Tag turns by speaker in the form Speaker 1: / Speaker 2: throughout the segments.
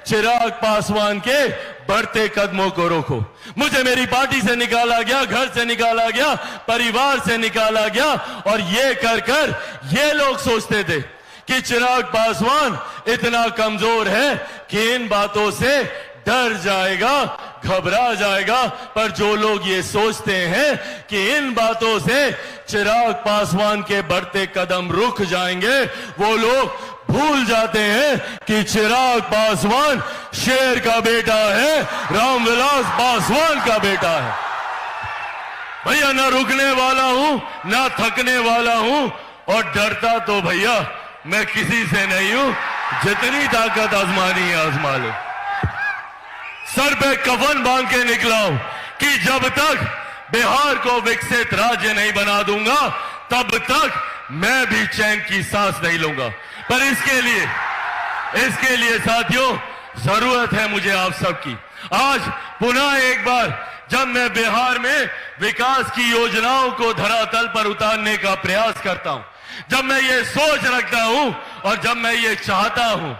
Speaker 1: चिराग पासवान के बढ़ते कदमों को रोको। मुझे मेरी पार्टी से निकाला गया, घर से निकाला गया, परिवार से निकाला गया, और ये कर कर ये लोग सोचते थे कि चिराग पासवान इतना कमजोर है कि इन बातों से डर जाएगा, घबरा जाएगा। पर जो लोग ये सोचते हैं कि इन बातों से चिराग पासवान के बढ़ते कदम रुक जाएंगे, वो लोग भूल जाते हैं कि चिराग पासवान शेर का बेटा है, रामविलास पासवान का बेटा है। भैया ना रुकने वाला हूं, ना थकने वाला हूं, और डरता तो भैया मैं किसी से नहीं हूं। जितनी ताकत आजमानी है आजमा लो। सर पे कफन बांध के निकला हूं कि जब तक बिहार को विकसित राज्य नहीं बना दूंगा तब तक मैं भी चैन की सांस नहीं लूंगा। पर इसके लिए साथियों जरूरत है मुझे आप सबकी। आज पुनः एक बार जब मैं बिहार में विकास की योजनाओं को धरातल पर उतारने का प्रयास करता हूं, जब मैं ये सोच रखता हूं और जब मैं ये चाहता हूं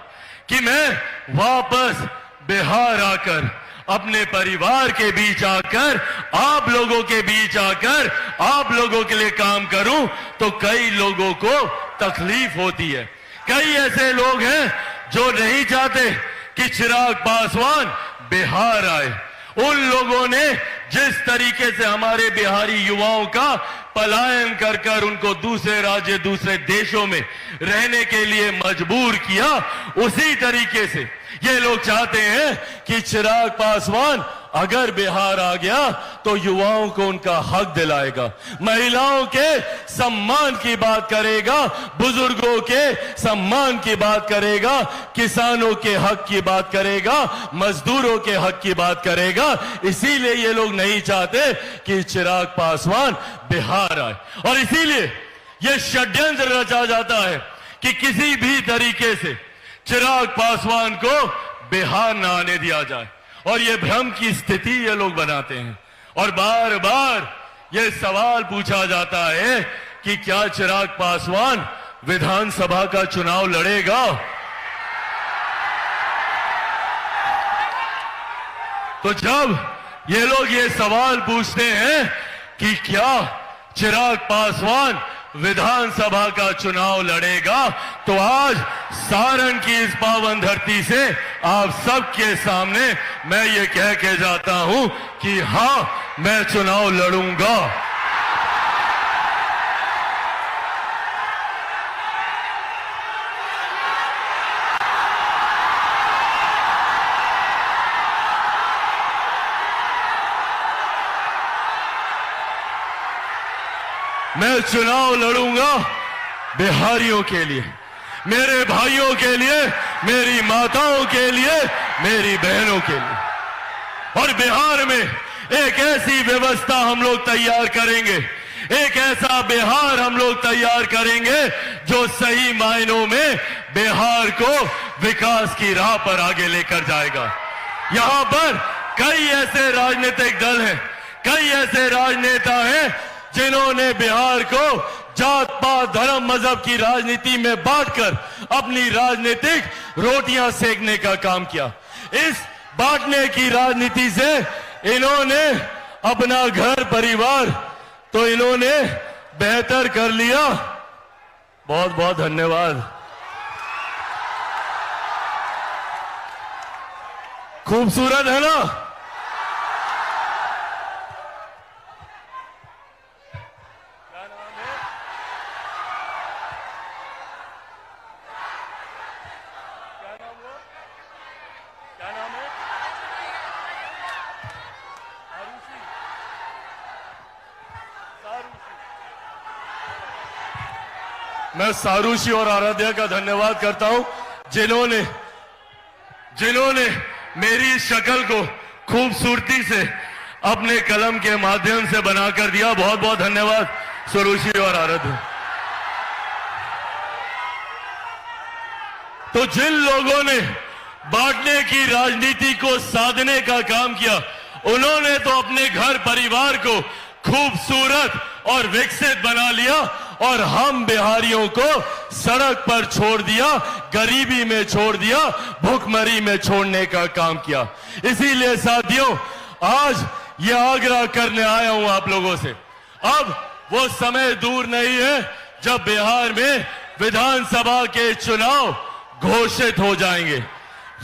Speaker 1: कि मैं वापस बिहार आकर, अपने परिवार के बीच आकर, आप लोगों के बीच आकर, आप लोगों के लिए काम करूं, तो कई लोगों को तकलीफ होती है। कई ऐसे लोग हैं जो नहीं चाहते कि चिराग पासवान बिहार आए। उन लोगों ने जिस तरीके से हमारे बिहारी युवाओं का पलायन कर कर उनको दूसरे राज्य, दूसरे देशों में रहने के लिए मजबूर किया, उसी तरीके से ये लोग चाहते हैं कि चिराग पासवान अगर बिहार आ गया तो युवाओं को उनका हक दिलाएगा, महिलाओं के सम्मान की बात करेगा, बुजुर्गों के सम्मान की बात करेगा, किसानों के हक की बात करेगा, मजदूरों के हक की बात करेगा। इसीलिए ये लोग नहीं चाहते कि चिराग पासवान बिहार आए, और इसीलिए ये षड्यंत्र रचा जाता है कि किसी भी तरीके से चिराग पासवान को बिहार न आने दिया जाए, और ये भ्रम की स्थिति ये लोग बनाते हैं। और बार बार ये सवाल पूछा जाता है कि क्या चिराग पासवान विधानसभा का चुनाव लड़ेगा? तो जब ये लोग ये सवाल पूछते हैं कि क्या चिराग पासवान विधानसभा का चुनाव लड़ेगा, तो आज सारण की इस पावन धरती से आप सबके सामने मैं ये कह के जाता हूं कि हां, मैं चुनाव लड़ूंगा। मैं चुनाव लड़ूंगा बिहारियों के लिए, मेरे भाइयों के लिए, मेरी माताओं के लिए, मेरी बहनों के लिए। और बिहार में एक ऐसी व्यवस्था हम लोग तैयार करेंगे, एक ऐसा बिहार हम लोग तैयार करेंगे जो सही मायनों में बिहार को विकास की राह पर आगे लेकर जाएगा। यहां पर कई ऐसे राजनीतिक दल हैं, कई ऐसे राजनेता हैं जिन्होंने बिहार को जात पात धर्म मजहब की राजनीति में बांटकर अपनी राजनीतिक रोटियां सेकने का काम किया। इस बांटने की राजनीति से इन्होंने अपना घर परिवार तो इन्होंने बेहतर कर लिया। बहुत बहुत धन्यवाद। खूबसूरत है ना? मैं सारूशी और आराध्या का धन्यवाद करता हूं जिन्होंने मेरी शक्ल को खूबसूरती से अपने कलम के माध्यम से बनाकर दिया। बहुत बहुत धन्यवाद सारूशी और आराध्या। तो जिन लोगों ने बांटने की राजनीति को साधने का काम किया, उन्होंने तो अपने घर परिवार को खूबसूरत और विकसित बना लिया, और हम बिहारियों को सड़क पर छोड़ दिया, गरीबी में छोड़ दिया, भूखमरी में छोड़ने का काम किया। इसीलिए साथियों, आज ये आग्रह करने आया हूं आप लोगों से, अब वो समय दूर नहीं है जब बिहार में विधानसभा के चुनाव घोषित हो जाएंगे।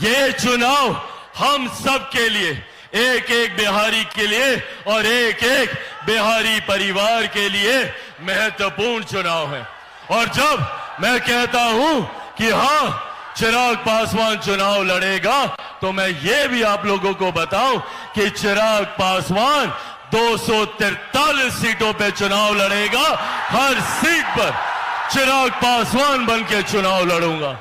Speaker 1: ये चुनाव हम सब के लिए, एक एक बिहारी के लिए और एक एक बिहारी परिवार के लिए महत्वपूर्ण चुनाव है। और जब मैं कहता हूं कि हां, चिराग पासवान चुनाव लड़ेगा, तो मैं ये भी आप लोगों को बताऊं कि चिराग पासवान 243 सीटों पे चुनाव लड़ेगा। हर सीट पर चिराग पासवान बन के चुनाव लड़ूंगा।